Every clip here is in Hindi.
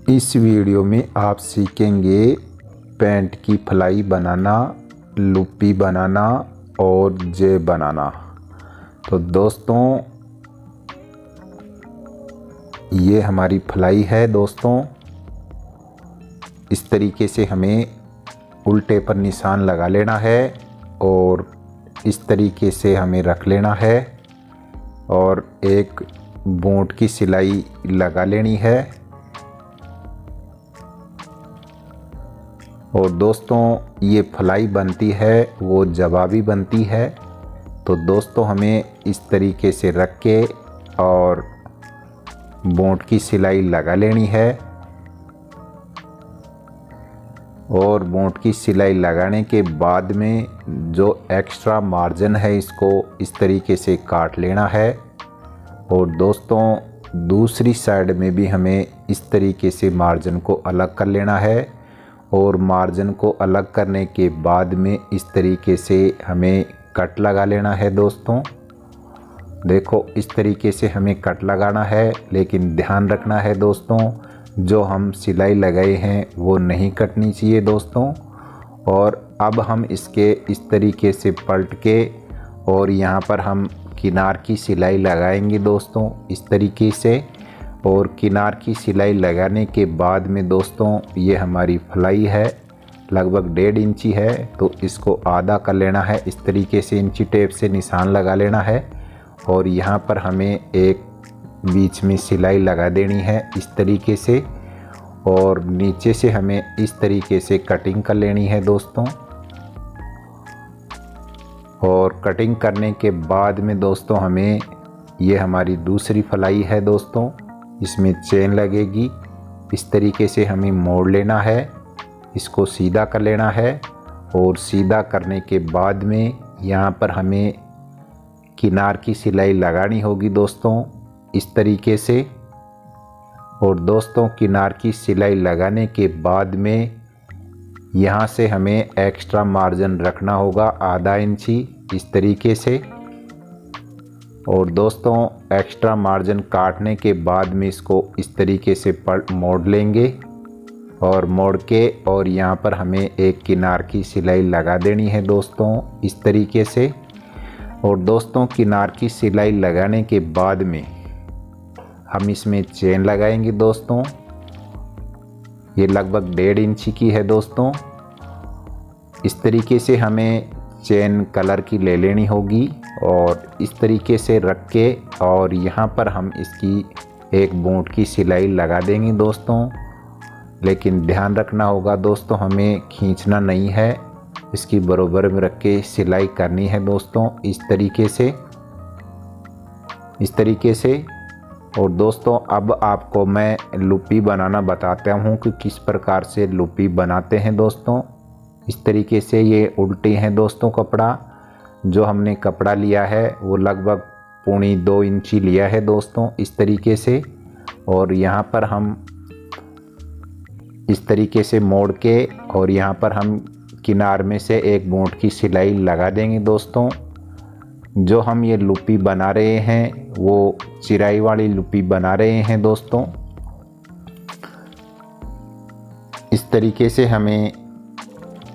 इस वीडियो में आप सीखेंगे पैंट की फ्लाई बनाना, लुप्पी बनाना और जेब बनाना। तो दोस्तों ये हमारी फ्लाई है। दोस्तों इस तरीके से हमें उल्टे पर निशान लगा लेना है और इस तरीके से हमें रख लेना है और एक बूट की सिलाई लगा लेनी है। और दोस्तों ये फ्लाई बनती है वो जवाबी बनती है। तो दोस्तों हमें इस तरीके से रख के और बूट की सिलाई लगा लेनी है और बूट की सिलाई लगाने के बाद में जो एक्स्ट्रा मार्जिन है इसको इस तरीके से काट लेना है। और दोस्तों दूसरी साइड में भी हमें इस तरीके से मार्जिन को अलग कर लेना है और मार्जिन को अलग करने के बाद में इस तरीके से हमें कट लगा लेना है। दोस्तों देखो इस तरीके से हमें कट लगाना है, लेकिन ध्यान रखना है दोस्तों जो हम सिलाई लगाए हैं वो नहीं कटनी चाहिए दोस्तों। और अब हम इसके इस तरीके से पलट के और यहाँ पर हम किनार की सिलाई लगाएंगे दोस्तों इस तरीके से। और किनार की सिलाई लगाने के बाद में दोस्तों ये हमारी फ्लाई है, लगभग 1.5 इंची है, तो इसको आधा कर लेना है। इस तरीके से इंची टेप से निशान लगा लेना है और यहाँ पर हमें एक बीच में सिलाई लगा देनी है इस तरीके से और नीचे से हमें इस तरीके से कटिंग कर लेनी है दोस्तों। और कटिंग करने के बाद में दोस्तों हमें ये हमारी दूसरी फ्लाई है दोस्तों, इसमें चेन लगेगी। इस तरीके से हमें मोड़ लेना है, इसको सीधा कर लेना है और सीधा करने के बाद में यहाँ पर हमें किनार की सिलाई लगानी होगी दोस्तों इस तरीके से। और दोस्तों किनार की सिलाई लगाने के बाद में यहाँ से हमें एक्स्ट्रा मार्जिन रखना होगा आधा इंची इस तरीके से। और दोस्तों एक्स्ट्रा मार्जिन काटने के बाद में इसको इस तरीके से मोड़ लेंगे और मोड़ के और यहाँ पर हमें एक किनार की सिलाई लगा देनी है दोस्तों इस तरीके से। और दोस्तों किनार की सिलाई लगाने के बाद में हम इसमें चेन लगाएंगे दोस्तों। ये लगभग 1.5 इंची की है दोस्तों। इस तरीके से हमें चेन कलर की ले लेनी होगी और इस तरीके से रख के और यहाँ पर हम इसकी एक बूट की सिलाई लगा देंगे दोस्तों। लेकिन ध्यान रखना होगा दोस्तों हमें खींचना नहीं है, इसकी बराबर में रख के सिलाई करनी है दोस्तों इस तरीके से। और दोस्तों अब आपको मैं लुप्पी बनाना बताता हूँ कि किस प्रकार से लुप्पी बनाते हैं दोस्तों। इस तरीके से ये उल्टी है दोस्तों कपड़ा, जो हमने कपड़ा लिया है वो लगभग 2.25 इंची लिया है दोस्तों इस तरीके से। और यहाँ पर हम इस तरीके से मोड़ के और यहाँ पर हम किनार में से एक बूट की सिलाई लगा देंगे दोस्तों। जो हम ये लुप्पी बना रहे हैं वो चिराई वाली लुप्पी बना रहे हैं दोस्तों। इस तरीके से हमें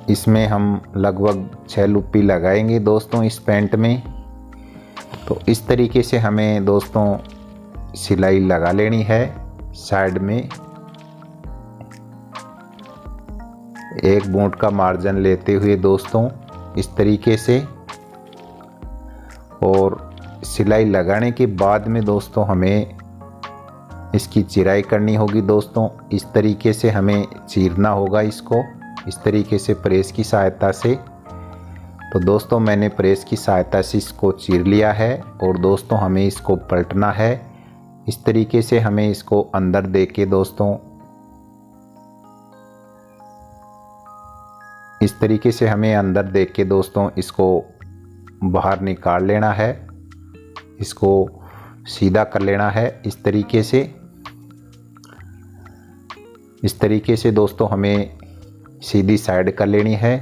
इसमें हम लगभग 6 लुप्पी लगाएंगे दोस्तों इस पैंट में। तो इस तरीके से हमें दोस्तों सिलाई लगा लेनी है साइड में। एक बूट का मार्जिन लेते हुए दोस्तों इस तरीके से। और सिलाई लगाने के बाद में दोस्तों हमें इसकी चिराई करनी होगी दोस्तों। इस तरीके से हमें चीरना होगा इसको इस तरीके से प्रेस की सहायता से। तो दोस्तों मैंने प्रेस की सहायता से इसको चीर लिया है और दोस्तों हमें इसको पलटना है इस तरीके से। हमें इसको अंदर दे के दोस्तों इस तरीके से हमें अंदर दे के दोस्तों इसको बाहर निकाल लेना है, इसको सीधा कर लेना है इस तरीके से। इस तरीके से दोस्तों हमें सीधी साइड कर लेनी है।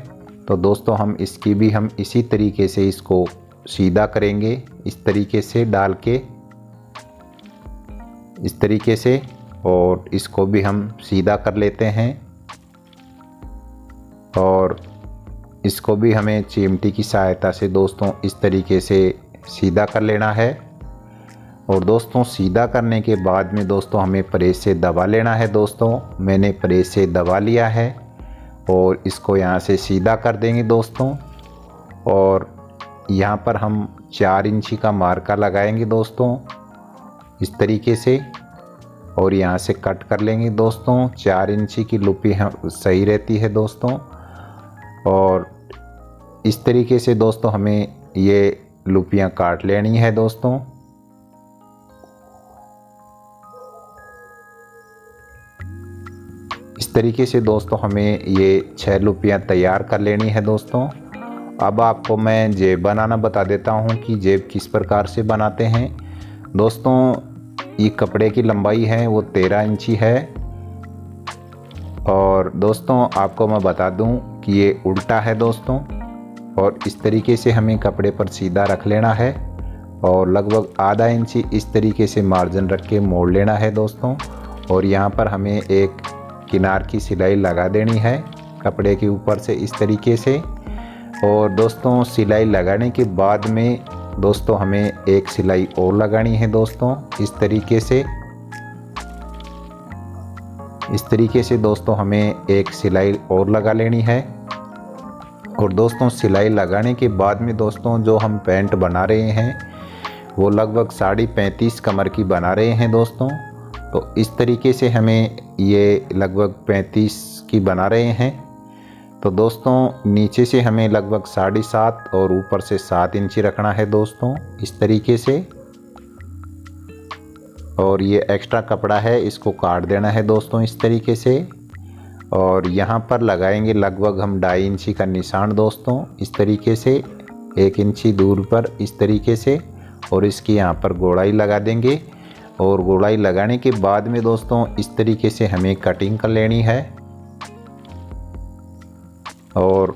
तो दोस्तों हम इसकी भी हम इसी तरीके से इसको सीधा करेंगे इस तरीके से डाल के इस तरीके से। और इसको भी हम सीधा कर लेते हैं और इसको भी हमें चिमटी की सहायता से दोस्तों इस तरीके से सीधा कर लेना है। और दोस्तों सीधा करने के बाद में दोस्तों हमें प्रेस से दबा लेना है। दोस्तों मैंने प्रेस से दबा लिया है और इसको यहाँ से सीधा कर देंगे दोस्तों। और यहाँ पर हम 4 इंची का मार्का लगाएंगे दोस्तों इस तरीके से और यहाँ से कट कर लेंगे दोस्तों। 4 इंची की लुपी सही रहती है दोस्तों। और इस तरीके से दोस्तों हमें ये लुपियाँ काट लेनी है दोस्तों। इस तरीके से दोस्तों हमें ये 6 लुपियाँ तैयार कर लेनी है दोस्तों। अब आपको मैं जेब बनाना बता देता हूँ कि जेब किस प्रकार से बनाते हैं। दोस्तों ये कपड़े की लंबाई है वो 13 इंची है। और दोस्तों आपको मैं बता दूं कि ये उल्टा है दोस्तों। और इस तरीके से हमें कपड़े पर सीधा रख लेना है और लगभग आधा इंची इस तरीके से मार्जिन रख के मोड़ लेना है दोस्तों। और यहाँ पर हमें एक किनार की सिलाई लगा देनी है कपड़े के ऊपर से इस तरीके से। और दोस्तों सिलाई लगाने के बाद में दोस्तों हमें एक सिलाई और लगानी है दोस्तों इस तरीके से। इस तरीके से दोस्तों हमें एक सिलाई और लगा लेनी है। और दोस्तों सिलाई लगाने के बाद में दोस्तों जो हम पैंट बना रहे हैं वो लगभग 35.5 कमर की बना रहे हैं दोस्तों। तो इस तरीके से हमें ये लगभग 35 की बना रहे हैं। तो दोस्तों नीचे से हमें लगभग 7.5 और ऊपर से 7 इंची रखना है दोस्तों इस तरीके से। और ये एक्स्ट्रा कपड़ा है इसको काट देना है दोस्तों इस तरीके से। और यहाँ पर लगाएंगे लगभग हम 2.5 इंची का निशान दोस्तों इस तरीके से 1 इंची दूर पर इस तरीके से। और इसकी यहाँ पर गोलाई लगा देंगे। और गोलाई लगाने के बाद में दोस्तों इस तरीके से हमें कटिंग कर लेनी है। और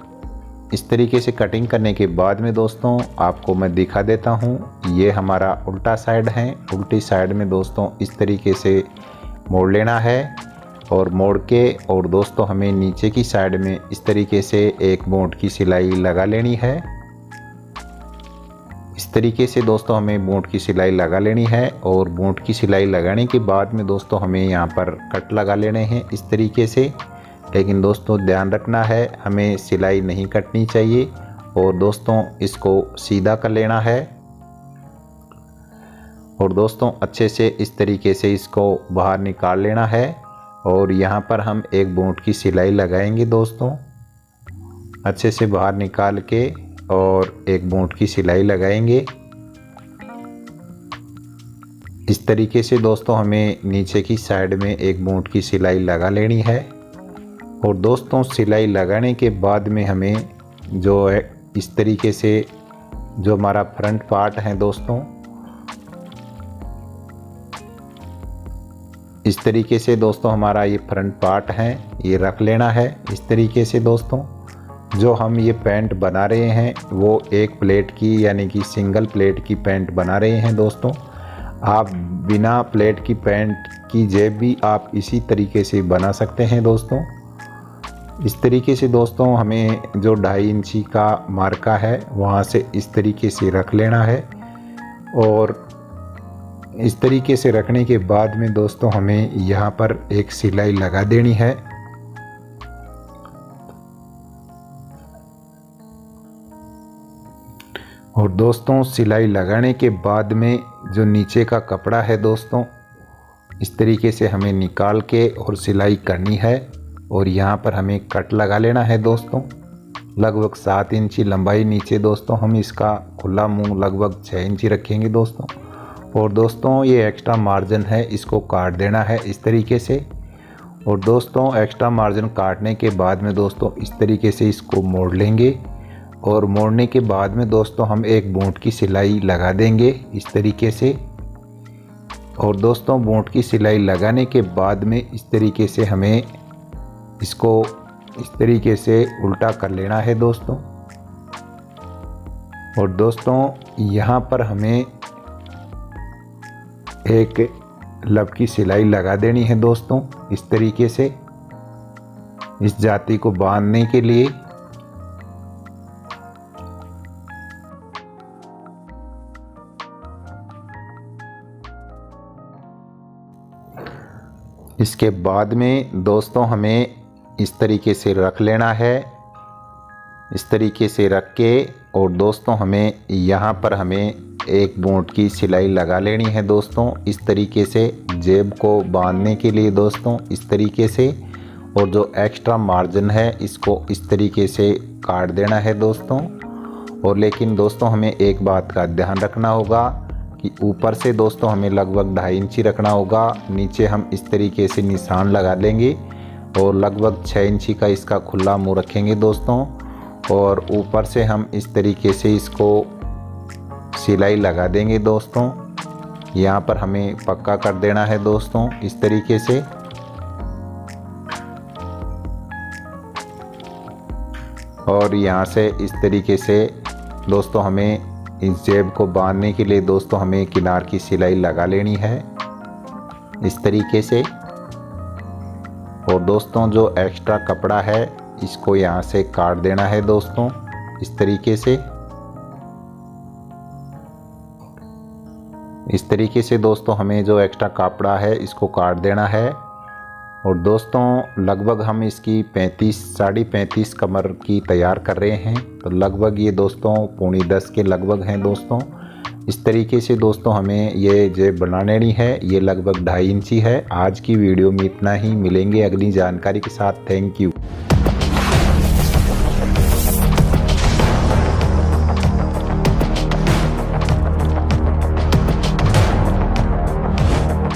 इस तरीके से कटिंग करने के बाद में दोस्तों आपको मैं दिखा देता हूँ। ये हमारा उल्टा साइड है। उल्टी साइड में दोस्तों इस तरीके से मोड़ लेना है। और मोड़ के और दोस्तों हमें नीचे की साइड में इस तरीके से एक बूट की सिलाई लगा लेनी है। इस तरीके से दोस्तों हमें बूट की सिलाई लगा लेनी है। और बूट की सिलाई लगाने के बाद में दोस्तों हमें यहाँ पर कट लगा लेने हैं इस तरीके से। लेकिन दोस्तों ध्यान रखना है हमें सिलाई नहीं कटनी चाहिए। और दोस्तों इसको सीधा कर लेना है। और दोस्तों अच्छे से इस तरीके से इसको बाहर निकाल लेना है। और यहाँ पर हम एक बूट की सिलाई लगाएंगे दोस्तों अच्छे से बाहर निकाल के। और एक बूट की सिलाई लगाएंगे इस तरीके से। दोस्तों हमें नीचे की साइड में एक बूट की सिलाई लगा लेनी है। और दोस्तों सिलाई लगाने के बाद में हमें जो है इस तरीके से जो हमारा फ्रंट पार्ट है दोस्तों इस तरीके से दोस्तों हमारा ये फ्रंट पार्ट है ये रख लेना है इस तरीके से। दोस्तों जो हम ये पैंट बना रहे हैं वो एक प्लेट की यानी कि सिंगल प्लेट की पैंट बना रहे हैं दोस्तों। आप बिना प्लेट की पैंट की जेब भी आप इसी तरीके से बना सकते हैं दोस्तों। इस तरीके से दोस्तों हमें जो 2.5 इंची का मार्का है वहाँ से इस तरीके से रख लेना है। और इस तरीके से रखने के बाद में दोस्तों हमें यहाँ पर एक सिलाई लगा देनी है। और दोस्तों सिलाई लगाने के बाद में जो नीचे का कपड़ा है दोस्तों इस तरीके से हमें निकाल के और सिलाई करनी है। और यहाँ पर हमें कट लगा लेना है दोस्तों लगभग 7 इंची लंबाई नीचे। दोस्तों हम इसका खुला मुंह लगभग 6 इंची रखेंगे दोस्तों। और दोस्तों ये एक्स्ट्रा मार्जिन है इसको काट देना है इस तरीके से। और दोस्तों एक्स्ट्रा मार्जिन काटने के बाद में दोस्तों इस तरीके से इसको मोड़ लेंगे। और मोड़ने के बाद में दोस्तों हम एक बूट की सिलाई लगा देंगे इस तरीके से। और दोस्तों बूट की सिलाई लगाने के बाद में इस तरीके से हमें इसको इस तरीके से उल्टा कर लेना है दोस्तों। और दोस्तों यहाँ पर हमें एक लब की सिलाई लगा देनी है दोस्तों। इस तरीके से इस जाती को बांधने के लिए इसके बाद में दोस्तों हमें इस तरीके से रख लेना है। इस तरीके से रख के और दोस्तों हमें यहाँ पर हमें एक बूंद की सिलाई लगा लेनी है दोस्तों। इस तरीके से जेब को बांधने के लिए दोस्तों इस तरीके से, और जो एक्स्ट्रा मार्जिन है इसको इस तरीके से काट देना है दोस्तों। और लेकिन दोस्तों हमें एक बात का ध्यान रखना होगा कि ऊपर से दोस्तों हमें लगभग 2.5 इंची रखना होगा। नीचे हम इस तरीके से निशान लगा लेंगे और लगभग 6 इंची का इसका खुला मुंह रखेंगे दोस्तों। और ऊपर से हम इस तरीके से इसको सिलाई लगा देंगे दोस्तों। यहाँ पर हमें पक्का कर देना है दोस्तों इस तरीके से। और यहाँ से इस तरीके से दोस्तों हमें इस जेब को बांधने के लिए दोस्तों हमें किनार की सिलाई लगा लेनी है इस तरीके से। और दोस्तों जो एक्स्ट्रा कपड़ा है इसको यहाँ से काट देना है दोस्तों इस तरीके से। इस तरीके से दोस्तों हमें जो एक्स्ट्रा कपड़ा है इसको काट देना है। और दोस्तों लगभग हम इसकी 35-35.5 कमर की तैयार कर रहे हैं, तो लगभग ये दोस्तों 9:45 के लगभग हैं दोस्तों। इस तरीके से दोस्तों हमें ये जेब बना लेनी है। ये लगभग 2.5 इंची है। आज की वीडियो में इतना ही, मिलेंगे अगली जानकारी के साथ। Thank you.